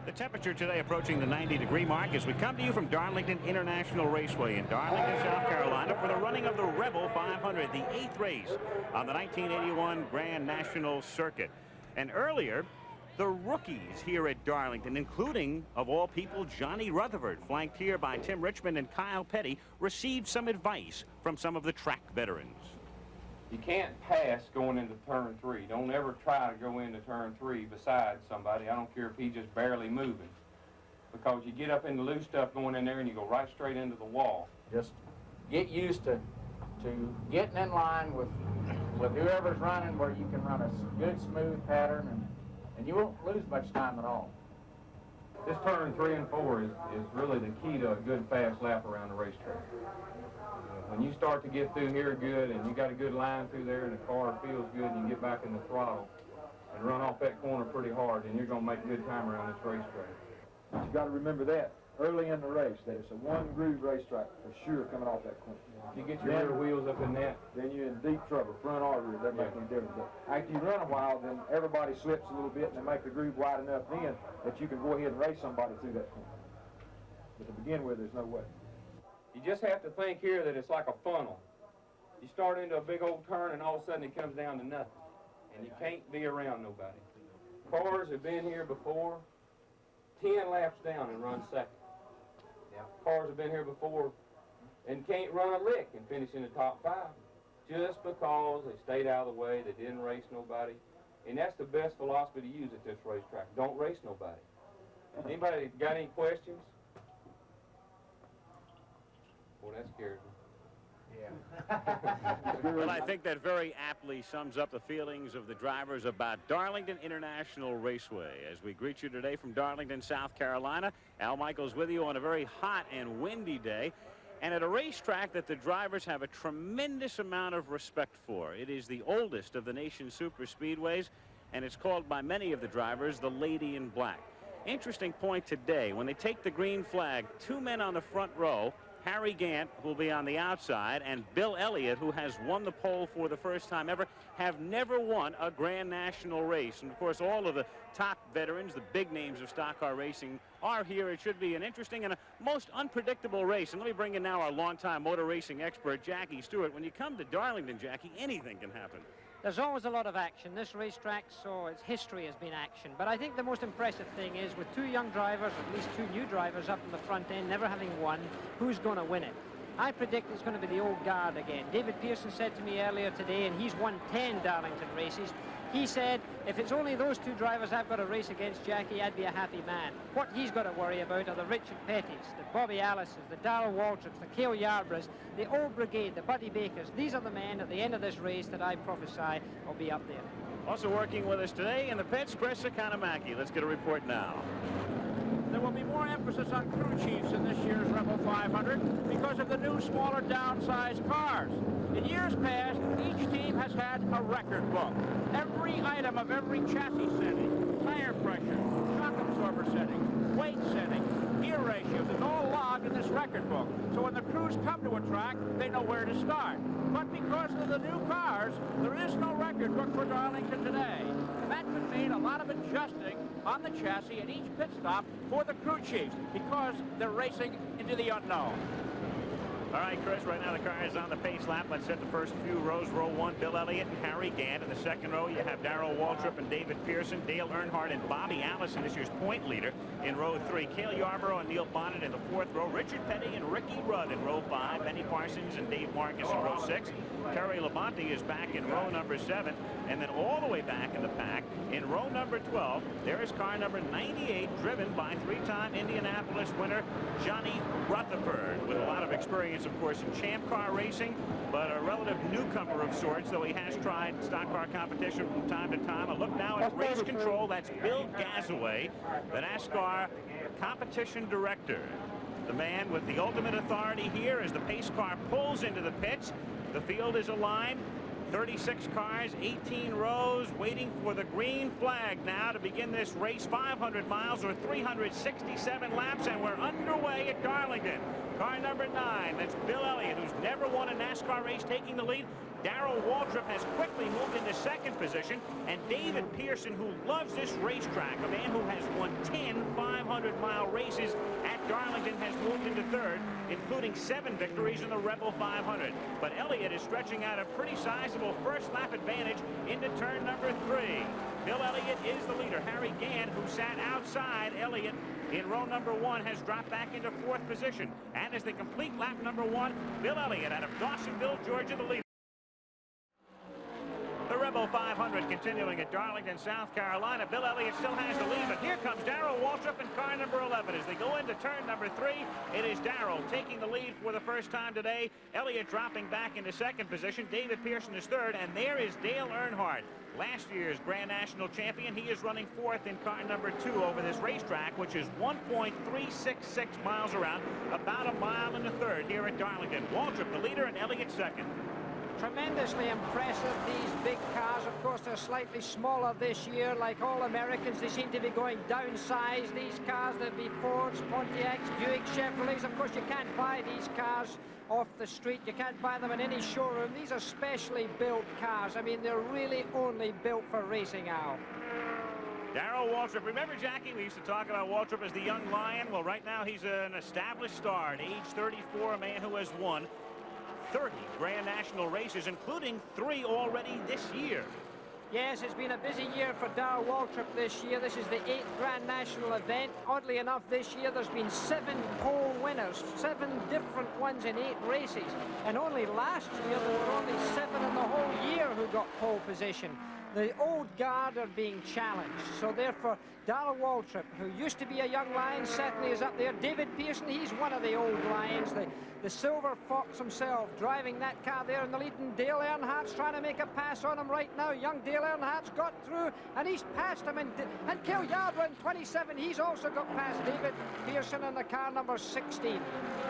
The temperature today approaching the 90-degree mark as we come to you from Darlington International Raceway in Darlington, South Carolina for the running of the Rebel 500, the 8th race on the 1981 Grand National Circuit. And earlier, the rookies here at Darlington, including, of all people, Johnny Rutherford, flanked here by Tim Richmond and Kyle Petty, received some advice from some of the track veterans. You can't pass going into turn 3. Don't ever try to go into turn 3 beside somebody. I don't care if he's just barely moving. Because you get up into loose stuff going in there and you go right straight into the wall. Just get used to getting in line with whoever's running where you can run a good smooth pattern and you won't lose much time at all. This turn 3 and 4 is really the key to a good fast lap around the racetrack. When you start to get through here good and you got a good line through there and the car feels good and you get back in the throttle and run off that corner pretty hard, then you're going to make good time around this racetrack. But you got to remember that early in the race, that it's a one-groove racetrack for sure coming off that corner. If you get your rear wheels up in that, then you're in deep trouble. Front artery, that makes any difference. But after you run a while, then everybody slips a little bit and they make the groove wide enough then that you can go ahead and race somebody through that corner. But to begin with, there's no way. You just have to think here that it's like a funnel. You start into a big old turn and all of a sudden it comes down to nothing. And you can't be around nobody. Cars have been here before, 10 laps down and run second. Cars have been here before and can't run a lick and finish in the top 5. Just because they stayed out of the way, they didn't race nobody. And that's the best philosophy to use at this racetrack. Don't race nobody. Anybody got any questions? Well, that scares me. Yeah. Well, I think that very aptly sums up the feelings of the drivers about Darlington International Raceway. As we greet you today from Darlington, South Carolina, Al Michaels with you on a very hot and windy day, and at a racetrack that the drivers have a tremendous amount of respect for. It is the oldest of the nation's super speedways, and it's called by many of the drivers the Lady in Black. Interesting point today, when they take the green flag, 2 men on the front row, Harry Gant, who will be on the outside, and Bill Elliott, who has won the pole for the first time ever, have never won a Grand National race. And, of course, all of the top veterans, the big names of stock car racing, are here. It should be an interesting and a most unpredictable race. And let me bring in now our longtime motor racing expert, Jackie Stewart. When you come to Darlington, Jackie, anything can happen. There's always a lot of action. This racetrack, so its history has been action. But I think the most impressive thing is with 2 young drivers, at least 2 new drivers up in the front end, never having won, who's going to win it? I predict it's going to be the old guard again. David Pearson said to me earlier today, and he's won 10 Darlington races, he said, if it's only those 2 drivers I've got to race against, Jackie, I'd be a happy man. What he's got to worry about are the Richard Pettys, the Bobby Allisons, the Darrell Waltrips, the Cale Yarboroughs, the old brigade, the Buddy Bakers. These are the men at the end of this race that I prophesy will be up there. Also working with us today in the pits, Chris Economaki. Let's get a report now. There will be more emphasis on crew chiefs in this year's Rebel 500 because of the new, smaller, downsized cars. In years past, each team has had a record book. Every item of every chassis setting, tire pressure, shock absorber setting, weight setting, gear ratios is all logged in this record book. So when the crews come to a track, they know where to start. But because of the new cars, there is no record book for Darlington today. That's been made a lot of adjusting on the chassis at each pit stop for the crew chiefs because they're racing into the unknown. All right, Chris, right now the car is on the pace lap. Let's set the first few rows. Row 1, Bill Elliott and Harry Gant. In the second row, you have Darrell Waltrip and David Pearson, Dale Earnhardt and Bobby Allison, this year's point leader. In row 3, Cale Yarborough and Neil Bonnet. In the 4th row, Richard Petty and Ricky Rudd. In row 5, Benny Parsons and Dave Marcus in row 6. Terry Labonte is back in row number 7. And then all the way back in the pack, in row number 12, there is car number 98, driven by 3-time Indianapolis winner Johnny Rutherford, with a lot of experience, of course, in champ car racing, but a relative newcomer of sorts, though he has tried stock car competition from time to time. A look now at race control. That's Bill Gazaway, the NASCAR competition director. The man with the ultimate authority here as the pace car pulls into the pits. The field is aligned. 36 cars, 18 rows, waiting for the green flag now to begin this race. 500 miles or 367 laps, and we're underway at Darlington. Car number 9, that's Bill Elliott, who's never won a NASCAR race, taking the lead. Darrell Waltrip has quickly moved into second position, and David Pearson, who loves this racetrack, a man who has won 10 500 200-mile races at Darlington has moved into third, including 7 victories in the Rebel 500. But Elliott is stretching out a pretty sizable first lap advantage into turn number 3. Bill Elliott is the leader. Harry Gant, who sat outside Elliott in row number 1, has dropped back into 4th position. And as they complete lap number 1, Bill Elliott out of Dawsonville, Georgia, the leader. The Rebel 500 continuing at Darlington, South Carolina. Bill Elliott still has the lead, but here comes Darrell Waltrip in car number 11. As they go into turn number 3, it is Darrell taking the lead for the first time today. Elliott dropping back into 2nd position. David Pearson is 3rd, and there is Dale Earnhardt, last year's Grand National champion. He is running 4th in car number 2 over this racetrack, which is 1.366 miles around, about a mile and a third here at Darlington. Waltrip the leader and Elliott 2nd. Tremendously impressive, these big cars. Of course, they're slightly smaller this year. Like all Americans, they seem to be going downsize. These cars, there'll be Fords, Pontiacs, Buick, Chevrolets. Of course, you can't buy these cars off the street. You can't buy them in any showroom. These are specially built cars. I mean, they're really only built for racing, Al. Darrell Waltrip. Remember, Jackie, we used to talk about Waltrip as the young lion. Well, right now, he's an established star at age 34, a man who has won 30 Grand National races, including 3 already this year. Yes, it's been a busy year for Darrell Waltrip this year. This is the 8th Grand National event. Oddly enough, this year there's been 7 pole winners, 7 different ones in 8 races. And only last year there were only 7 in the whole year who got pole position. The old guard are being challenged. So therefore, Darrell Waltrip, who used to be a young lion, certainly is up there. David Pearson, he's one of the old lions. The silver fox himself driving that car there in the lead, and Dale Earnhardt's trying to make a pass on him right now. Young Dale Earnhardt's got through, and he's passed him. And Cale Yarborough in 27, he's also got past David Pearson in the car number 16.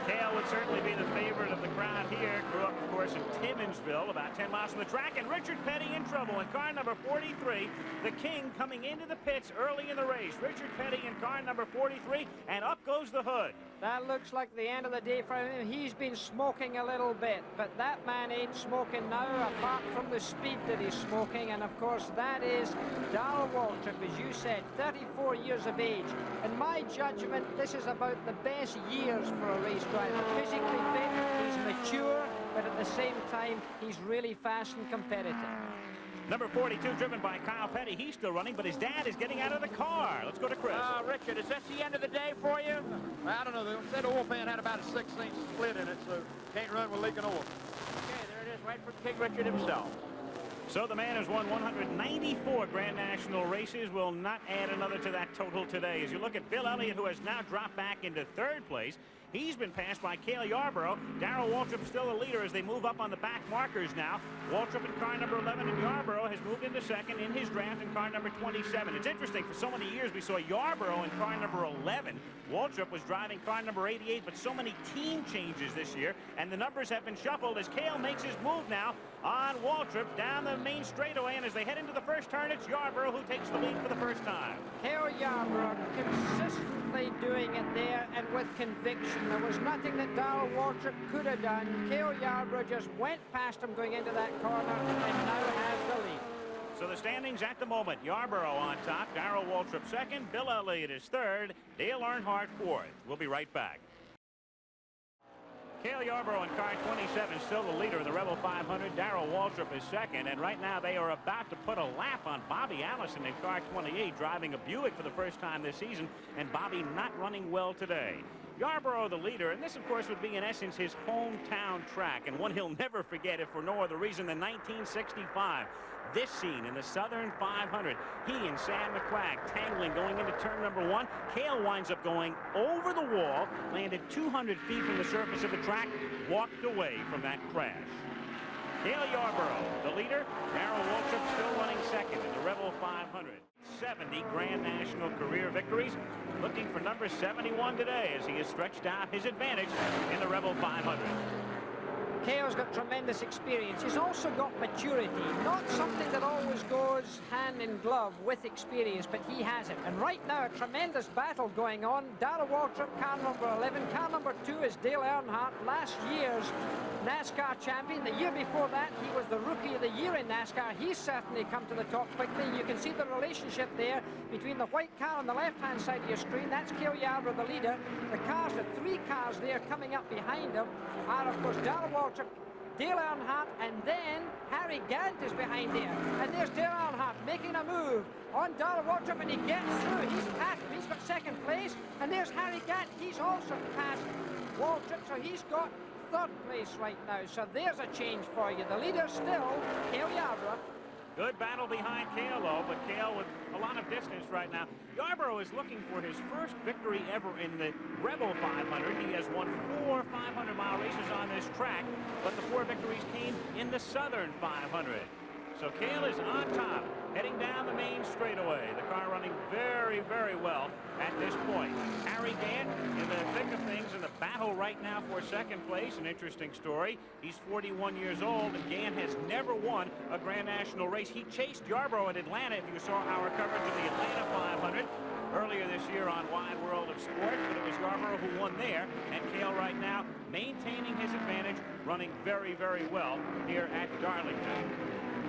Cale would certainly be the favorite of the crowd here. Grew up, of course, in Timminsville, about 10 miles from the track. And Richard Petty in trouble in car number 43. The King coming into the pits early in the race. Richard Petty in car number 43, and up goes the hood. That looks like the end of the day for him. He's been smoking a little bit, but that man ain't smoking now, apart from the speed that he's smoking. And of course, that is Darrell Waltrip, as you said, 34 years of age. In my judgment, this is about the best years for a race driver. Physically fit, he's mature, but at the same time, he's really fast and competitive. Number 42, driven by Kyle Petty. He's still running, but his dad is getting out of the car. Let's go to Chris. Richard, is that the end of the day for you? I don't know. They said oil pan had about a 6-inch split in it, so can't run with leaking oil. Okay, there it is, right for King Richard himself. So the man who's won 194 Grand National races will not add another to that total today. As you look at Bill Elliott, who has now dropped back into 3rd place, he's been passed by Cale Yarborough. Darrell Waltrip still the leader as they move up on the back markers now. Waltrip in car number 11, and Yarborough has moved into 2nd in his draft in car number 27. It's interesting, for so many years we saw Yarborough in car number 11. Waltrip was driving car number 88, but so many team changes this year, and the numbers have been shuffled as Cale makes his move now on Waltrip down the main straightaway, and as they head into the first turn, it's Yarborough who takes the lead for the first time. Cale Yarborough consistently doing it there and with conviction. There was nothing that Darrell Waltrip could have done. Cale Yarborough just went past him going into that corner and now has the lead. So the standings at the moment, Yarborough on top, Darrell Waltrip 2nd, Bill Elliott is 3rd, Dale Earnhardt 4th. We'll be right back. Cale Yarborough in car 27, still the leader of the Rebel 500. Darrell Waltrip is 2nd, and right now they are about to put a lap on Bobby Allison in car 28, driving a Buick for the first time this season, and Bobby not running well today. Yarborough the leader, and this of course would be in essence his hometown track, and one he'll never forget if for no other reason than 1965. This scene in the Southern 500, he and Sam McQuagg tangling going into turn number 1. Cale winds up going over the wall, landed 200 feet from the surface of the track, walked away from that crash. Cale Yarborough, the leader. Darrell Waltrip still running 2nd in the Rebel 500. 70 Grand National career victories. Looking for number 71 today as he has stretched out his advantage in the Rebel 500. Cale's got tremendous experience. He's also got maturity, not something that always goes hand in glove with experience, but he has it. And right now, a tremendous battle going on. Darrell Waltrip, car number 11. Car number 2 is Dale Earnhardt, last year's NASCAR champion. The year before that, he was the Rookie of the Year in NASCAR. He's certainly come to the top quickly. You can see the relationship there between the white car on the left-hand side of your screen. That's Cale Yarborough, the leader. The cars, the 3 cars there coming up behind him are, of course, Darrell Waltrip, Dale Earnhardt, and then Harry Gant is behind there. And there's Dale Earnhardt making a move on Darrell Waltrip, and he gets through. He's passed him. He's got second place. And there's Harry Gant. He's also passed Waltrip, so he's got third place right now. So there's a change for you. The leader still, Cale Yarborough. Good battle behind Cale, though, but Cale with a lot of distance right now. Yarborough is looking for his first victory ever in the Rebel 500. He has won 4 500-mile races on this track, but the 4 victories came in the Southern 500. So Cale is on top, heading down the main straightaway. The car running very, very well at this point. Harry Gant in the thick of things in the battle right now for second place. An interesting story. He's 41 years old, and Gant has never won a Grand National race. He chased Yarborough at Atlanta, if you saw our coverage of the Atlanta 500 earlier this year on Wide World of Sports, but it was Yarborough who won there, and Cale right now maintaining his advantage, running very, very well here at Darlington.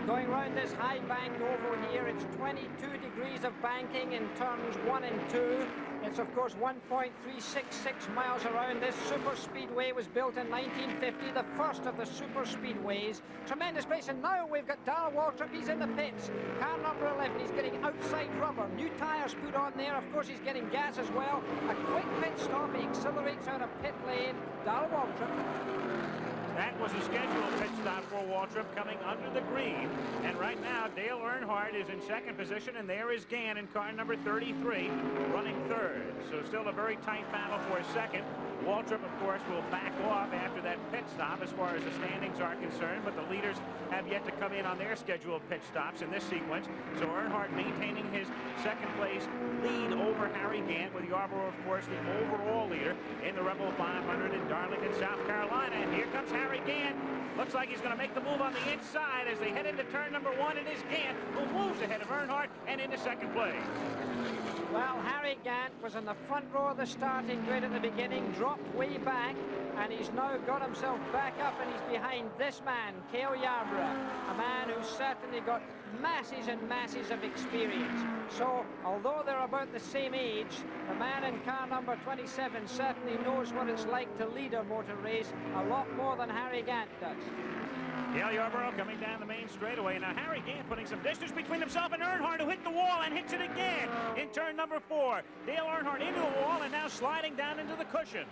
Going around this high bank oval here, it's 22 degrees of banking in turns 1 and 2. It's, of course, 1.366 miles around. This super speedway was built in 1950, the first of the super speedways. Tremendous pace, and now we've got Darrell Waltrip. He's in the pits. Car number 11, he's getting outside rubber. New tires put on there. Of course, he's getting gas as well. A quick pit stop. He accelerates out of pit lane. Darrell Waltrip. That was a scheduled pit stop for Waltrip coming under the green. And right now, Dale Earnhardt is in second position, and there is Gant in car number 33, running third. So still a very tight battle for second. Waltrip, of course, will back off after that pit stop as far as the standings are concerned, but the leaders have yet to come in on their scheduled pit stops in this sequence. So Earnhardt maintaining his second place lead over Harry Gant, with Yarborough, of course, the overall leader in the Rebel 500 in Darlington, South Carolina. And here comes Harry Gant. Looks like he's going to make the move on the inside as they head into turn number 1. It is Gant who moves ahead of Earnhardt and into second place. Well, Harry Gant was in the front row of the starting grid at the beginning, dropped way back, and he's now got himself back up, and he's behind this man, Cale Yarborough, a man who's certainly got masses and masses of experience. So, although they're about the same age, the man in car number 27 certainly knows what it's like to lead a motor race a lot more than Harry Gant does. Cale Yarborough coming down the main straightaway. Now Harry Gant putting some distance between himself and Earnhardt, who hit the wall and hits it again in turn number 4. Dale Earnhardt into the wall and now sliding down into the cushion.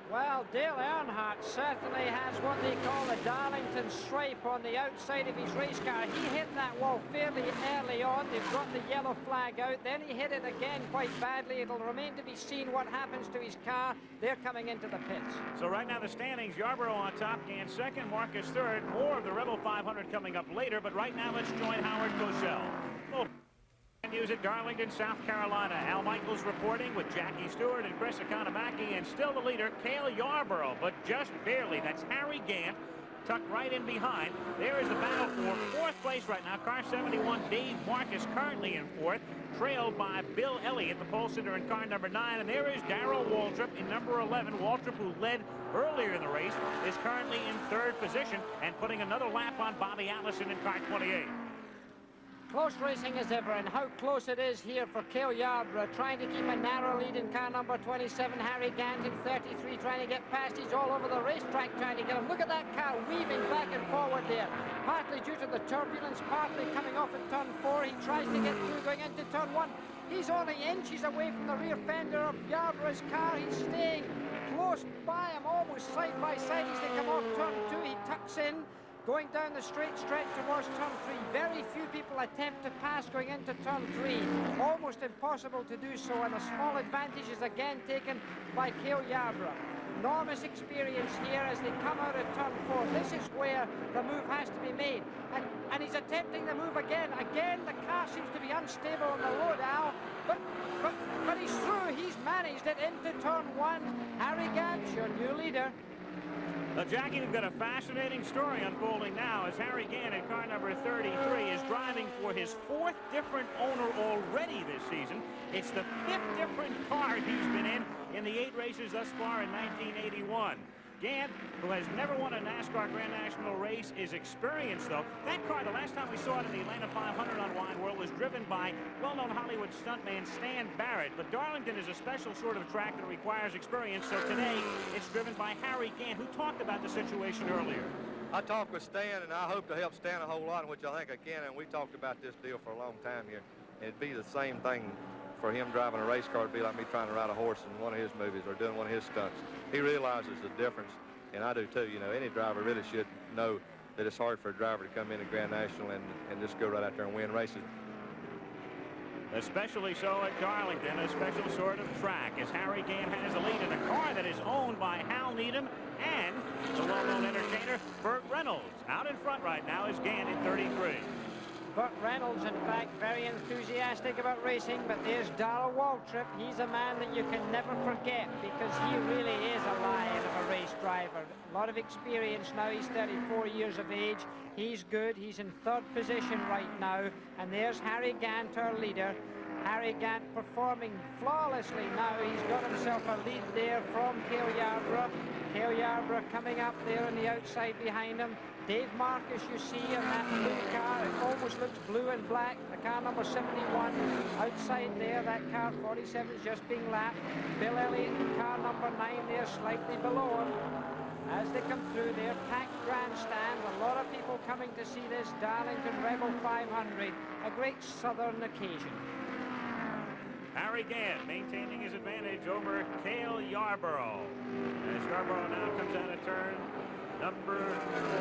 Well, Dale Earnhardt certainly has what they call the Darlington stripe on the outside of his race car. He hit that wall fairly early on. They've got the yellow flag out. Then he hit it again quite badly. It'll remain to be seen what happens to his car. They're coming into the pits. So right now the standings, Yarborough on top, Gant second, Marcus third. More of the Rebel 500 coming up later, but right now let's join Howard Cosell. News at Darlington, South Carolina. Al Michaels reporting with Jackie Stewart and Chris Economaki, and still the leader, Cale Yarborough, but just barely. That's Harry Gant tucked right in behind. There is the battle for fourth place right now. Car 71, Dave Marcus currently in fourth, trailed by Bill Elliott, the pole sitter in car number 9. And there is Darrell Waltrip in number 11. Waltrip, who led earlier in the race, is currently in third position and putting another lap on Bobby Allison in car 28. Close racing as ever, and how close it is here for Cale Yarborough, trying to keep a narrow lead in car number 27. Harry Gant in 33, trying to get past. He's all over the racetrack trying to get him. Look at that car weaving back and forward there, partly due to the turbulence, partly coming off at turn 4. He tries to get through going into turn 1. He's only inches away from the rear fender of Yarborough's car. He's staying close by him, almost side by side as they come off turn 2. He tucks in, going down the straight stretch towards turn 3. Very few people attempt to pass going into turn 3. Almost impossible to do so, and a small advantage is again taken by Cale Yarborough. Enormous experience here as they come out of turn 4. This is where the move has to be made. And he's attempting the move again. Again, the car seems to be unstable on the low now, but he's through. He's managed it into turn 1. Harry Gant, your new leader. Jackie, we've got a fascinating story unfolding now as Harry Gant in car number 33 is driving for his 4th different owner already this season. It's the 5th different car he's been in the 8 races thus far in 1981. Gant, who has never won a NASCAR Grand National race, is experienced, though. That car, the last time we saw it in the Atlanta 500 on Wide World, was driven by well-known Hollywood stuntman Stan Barrett. But Darlington is a special sort of track that requires experience, so today it's driven by Harry Gant, who talked about the situation earlier. I talked with Stan, and I hope to help Stan a whole lot, which I think I can, and we talked about this deal for a long time here. It'd be the same thing for him driving a race car. It'd be like me trying to ride a horse in one of his movies or doing one of his stunts. He realizes the difference, and I do too. You know, any driver really should know that it's hard for a driver to come in a Grand National and just go right out there and win races. Especially so at Darlington, a special sort of track, as Harry Gant has a lead in a car that is owned by Hal Needham and the well-known entertainer Burt Reynolds. Out in front right now is Gant in 33. Burt Reynolds, in fact, very enthusiastic about racing, but there's Darrell Waltrip. He's a man that you can never forget because he really is a lion of a race driver. A lot of experience now. He's 34 years of age. He's good. He's in 3rd position right now. And there's Harry Gant, our leader. Harry Gant performing flawlessly now. He's got himself a lead there from Cale Yarborough. Cale Yarborough coming up there on the outside behind him. Dave Marcus, you see, in that blue car, it almost looks blue and black. The car number 71 outside there, that car 47 is just being lapped. Bill Elliott in car number 9 there, slightly below him. As they come through there, packed grandstand, a lot of people coming to see this Darlington Rebel 500, a great southern occasion. Harry Gant maintaining his advantage over Cale Yarborough. As Yarborough now comes out of turn number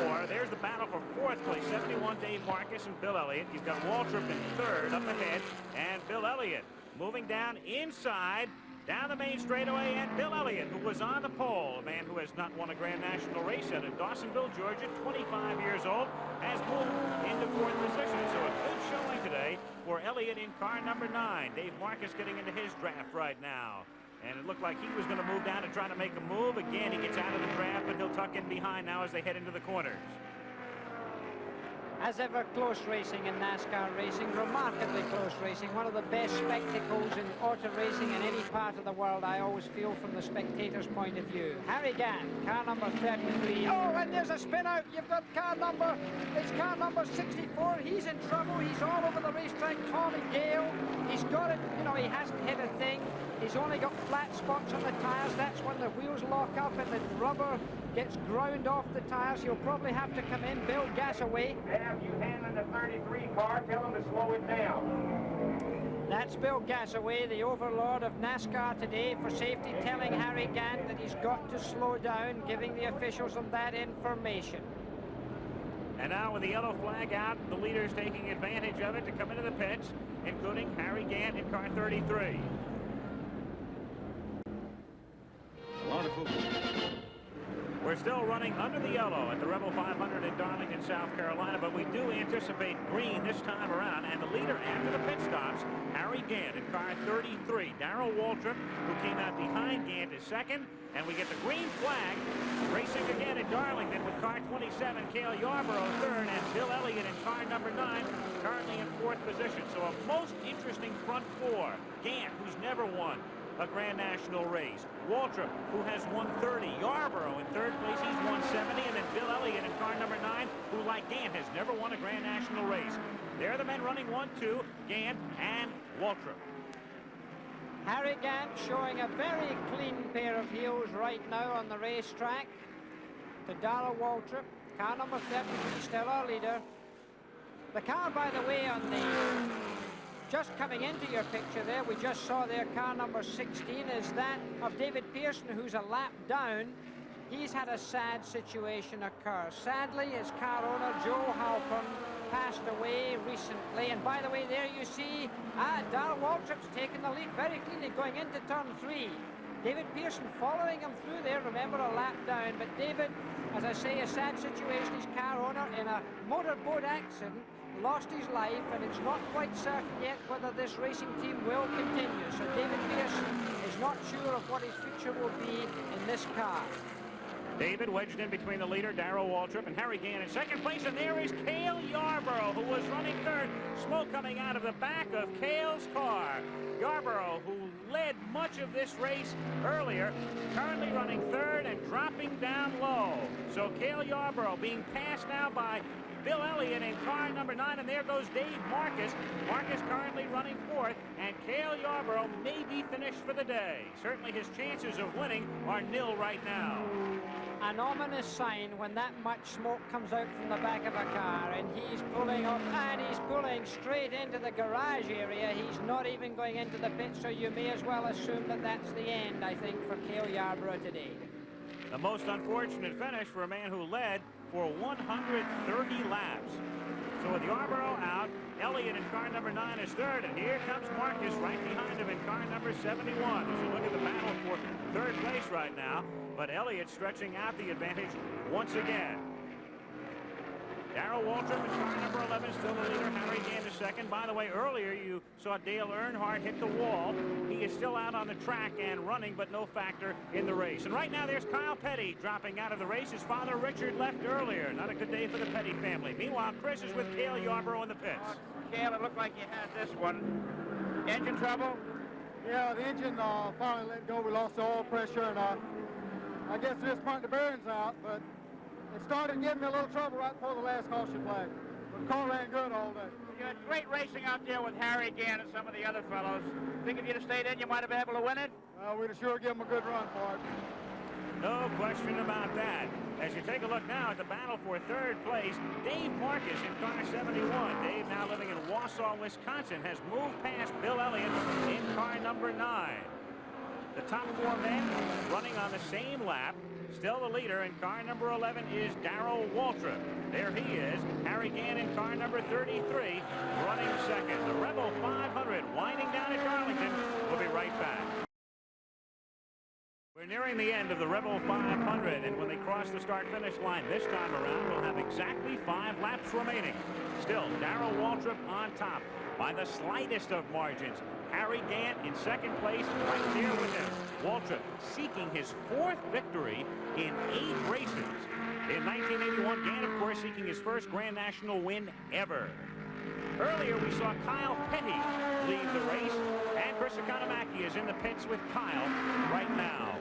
4. There's the battle for 4th place. 71, Dave Marcus and Bill Elliott. You've got Waltrip in 3rd up ahead, and Bill Elliott moving down inside, down the main straightaway, and Bill Elliott, who was on the pole, a man who has not won a Grand National race yet in Dawsonville, Georgia, 25 years old, has moved into 4th position. So a good showing today for Elliott in car number 9. Dave Marcus getting into his draft right now. And it looked like he was going to move down and try to make a move. Again, he gets out of the draft, but he'll tuck in behind now as they head into the corners. As ever, close racing in NASCAR racing, remarkably close racing, one of the best spectacles in auto racing in any part of the world, I always feel, from the spectator's point of view. Harry Gant, car number 33. Oh, and there's a spin out. You've got it's car number 64. He's in trouble. He's all over the racetrack. Tommy Gale, he's got it. You know, he hasn't hit a thing. He's only got flat spots on the tires. That's when the wheels lock up and the rubber gets ground off the tires. He'll probably have to come in. Bill Gasaway. Have you handling the 33 car? Tell him to slow it down. That's Bill Gasaway, the overlord of NASCAR today, for safety, telling Harry Gant that he's got to slow down, giving the officials that information. And now with the yellow flag out, the leaders taking advantage of it to come into the pits, including Harry Gant in car 33. We're still running under the yellow at the Rebel 500 in Darlington, South Carolina, but we do anticipate green this time around. And the leader after the pit stops, Harry Gant in car 33. Darrell Waltrip, who came out behind Gant, is 2nd. And we get the green flag racing again at Darlington with car 27, Cale Yarborough 3rd, and Bill Elliott in car number 9, currently in 4th position. So a most interesting front 4. Gant, who's never won a Grand National race. Waltrip, who has won 30. Yarborough in 3rd place, he's won 70. And then Bill Elliott in car number 9, who, like Gant, has never won a Grand National race. They're the men running 1-2, Gant and Waltrip. Harry Gant showing a very clean pair of heels right now on the racetrack to Darrell Waltrip. Car number 33, still our leader. The car, by the way, on the just coming into your picture there, we just saw their car number 16 is that of David Pearson, who's a lap down. He's had a sad situation occur. Sadly, his car owner, Joe Halpern, passed away recently. And by the way, there you see, Darrell Waltrip's taking the lead very cleanly going into turn 3. David Pearson following him through there, remember, a lap down. But David, as I say, a sad situation. His car owner in a motorboat accident lost his life, and it's not quite certain yet whether this racing team will continue. So David Pearson is not sure of what his future will be in this car. David wedged in between the leader, Darrell Waltrip, and Harry Gant in second place, and there is Cale Yarborough, who was running third. Smoke coming out of the back of Cale's car. Yarborough, who led much of this race earlier, currently running third and dropping down low. So Cale Yarborough being passed now by Bill Elliott in car number 9, and there goes Dave Marcus. Marcus currently running fourth, and Cale Yarborough may be finished for the day. Certainly his chances of winning are nil right now. An ominous sign when that much smoke comes out from the back of a car, and he's pulling off, and he's pulling straight into the garage area. He's not even going into the pit, so you may as well assume that that's the end, I think, for Cale Yarborough today. The most unfortunate finish for a man who led for 130 laps. So with Yarborough out, Elliott in car number 9 is third, and here comes Marcus right behind him in car number 71. As you look at the battle for third place right now, but Elliott stretching out the advantage once again. Darrell Waltrip in car number 11, still the leader. Harry Gant is second. By the way, earlier you saw Dale Earnhardt hit the wall. He is still out on the track and running, but no factor in the race. And right now there's Kyle Petty dropping out of the race. His father Richard left earlier. Not a good day for the Petty family. Meanwhile, Chris is with Cale Yarborough in the pits. Cale, it looked like you had this one. Engine trouble? Yeah, the engine finally let go. We lost the oil pressure, and I guess we just pumped the bearings out, but it started giving me a little trouble right before the last caution flag. But the car ran good all day. You had great racing out there with Harry Gant and some of the other fellows. Think if you'd have stayed in, you might have been able to win it? We'd have sure given them a good run for it. No question about that. As you take a look now at the battle for third place, Dave Marcus in car 71. Dave, now living in Wausau, Wisconsin, has moved past Bill Elliott in car number 9. The top 4 men running on the same lap. Still the leader in car number 11 is Darrell Waltrip. There he is. Harry Gant in car number 33 running second. The Rebel 500 winding down at Darlington. We'll be right back. We're nearing the end of the Rebel 500, and when they cross the start-finish line this time around, we'll have exactly 5 laps remaining. Still, Darrell Waltrip on top by the slightest of margins. Harry Gant in second place, right there with him. Waltrip seeking his 4th victory in 8 races. In 1981, Gant, of course, seeking his first Grand National win ever. Earlier, we saw Kyle Petty lead the race, and Chris Economaki is in the pits with Kyle right now.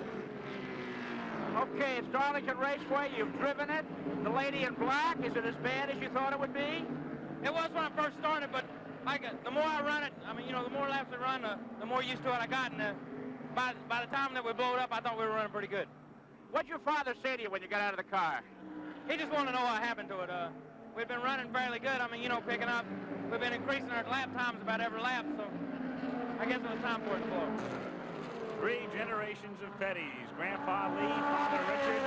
Okay, it's Darlington Raceway. You've driven it. The lady in black, is it as bad as you thought it would be? It was when I first started, but the more I run it, I mean, you know, the more laps I run, the more used to it I got. And by the time that we blew it up, I thought we were running pretty good. What'd your father say to you when you got out of the car? He just wanted to know what happened to it. We've been running fairly good. I mean, you know, picking up. We've been increasing our lap times about every lap, so I guess it was time for it to blow. 3 generations of Pettys. Grandpa Lee, Father Richard,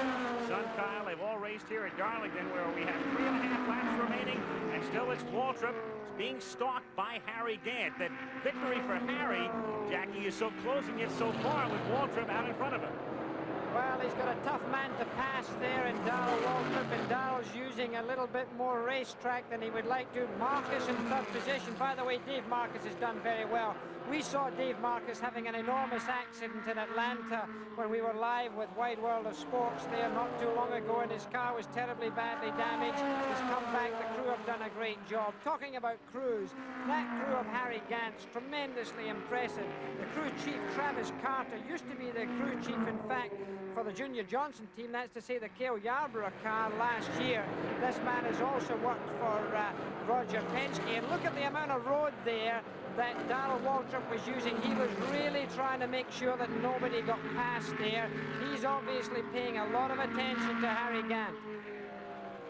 son Kyle. They've all raced here at Darlington, where we have 3.5 laps remaining, and still it's Waltrip being stalked by Harry Gant. That victory for Harry, Jackie, is so close and yet so far with Waltrip out in front of him. Well, he's got a tough man to pass there in Darrell Waltrip, and Darrell's using a little bit more racetrack than he would like to. Marcus in third position. By the way, Dave Marcus has done very well. We saw Dave Marcus having an enormous accident in Atlanta when we were live with Wide World of Sports there not too long ago, and his car was terribly badly damaged. He's come back. The crew have done a great job. Talking about crews, that crew of Harry Gant's tremendously impressive. The crew chief, Travis Carter, used to be the crew chief, in fact, for the Junior Johnson team. That's to say the Cale Yarborough car last year. This man has also worked for Roger Penske. And look at the amount of road there that Darrell Waltrip was using. He was really trying to make sure that nobody got past there. He's obviously paying a lot of attention to Harry Gant.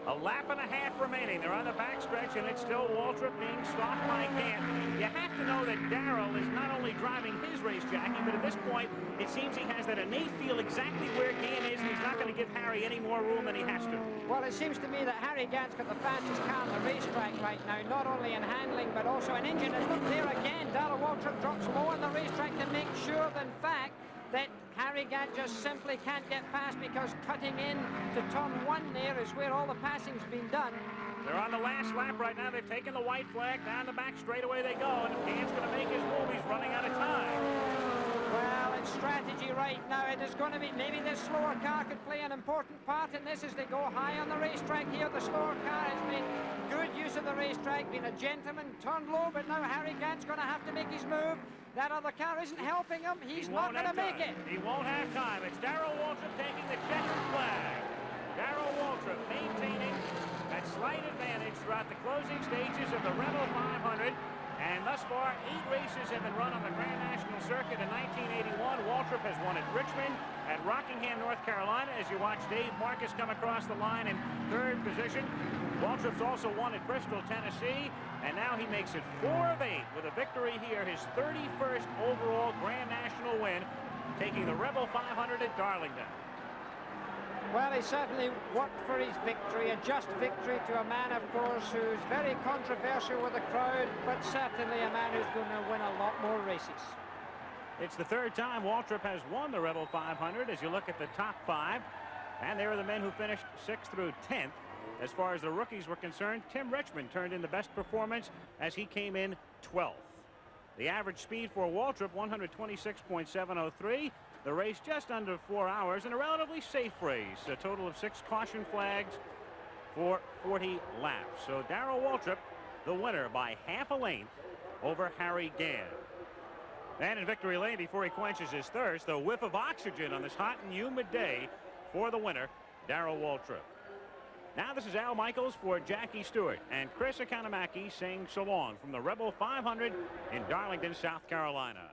A lap and a half remaining. They're on the backstretch, and it's still Waltrip being stalked by Gant. You have to know that Darrell is not only driving his race, Jackie, but at this point, it seems he has that innate feel exactly where Gant is, and he's not going to give Harry any more room than he has to. Well, it seems to me that Harry Gant's got the fastest car on the racetrack right now, not only in handling, but also in engine. And look there again, Darrell Waltrip drops low on the racetrack to make sure, in fact, that Harry Gant just simply can't get past, because cutting in to turn 1 there is where all the passing's been done. They're on the last lap right now. They've taken the white flag. Down the back straight away they go, and if Gant's going to make his move, he's running out of time. Well, it's strategy right right. Now it is going to be, maybe this slower car could play an important part in this as they go high on the racetrack here. The slower car has made good use of the racetrack, been a gentleman, turned low, but now Harry Gant's going to have to make his move. That other car isn't helping him. He's not going to make it. He won't have time. It's Darrell Waltrip taking the checkered flag. Darrell Waltrip maintaining that slight advantage throughout the closing stages of the Rebel 500. And thus far, 8 races have been run on the Grand National Circuit in 1981. Waltrip has won at Richmond, at Rockingham, North Carolina, as you watch Dave Marcus come across the line in 3rd position. Waltrip's also won at Bristol, Tennessee, and now he makes it 4 of 8 with a victory here, his 31st overall Grand National win, taking the Rebel 500 at Darlington. Well, he certainly worked for his victory, a just victory to a man, of course, who's very controversial with the crowd, but certainly a man who's going to win a lot more races. It's the 3rd time Waltrip has won the Rebel 500 as you look at the top 5. And there are the men who finished 6th through 10th. As far as the rookies were concerned, Tim Richmond turned in the best performance as he came in 12th. The average speed for Waltrip, 126.703. The race just under 4 hours and a relatively safe race. A total of 6 caution flags for 40 laps. So Darrell Waltrip, the winner by half a length over Harry Gant. And in victory lane, before he quenches his thirst, a whiff of oxygen on this hot and humid day for the winner, Darrell Waltrip. Now this is Al Michaels for Jackie Stewart and Chris Economaki saying so long from the Rebel 500 in Darlington, South Carolina.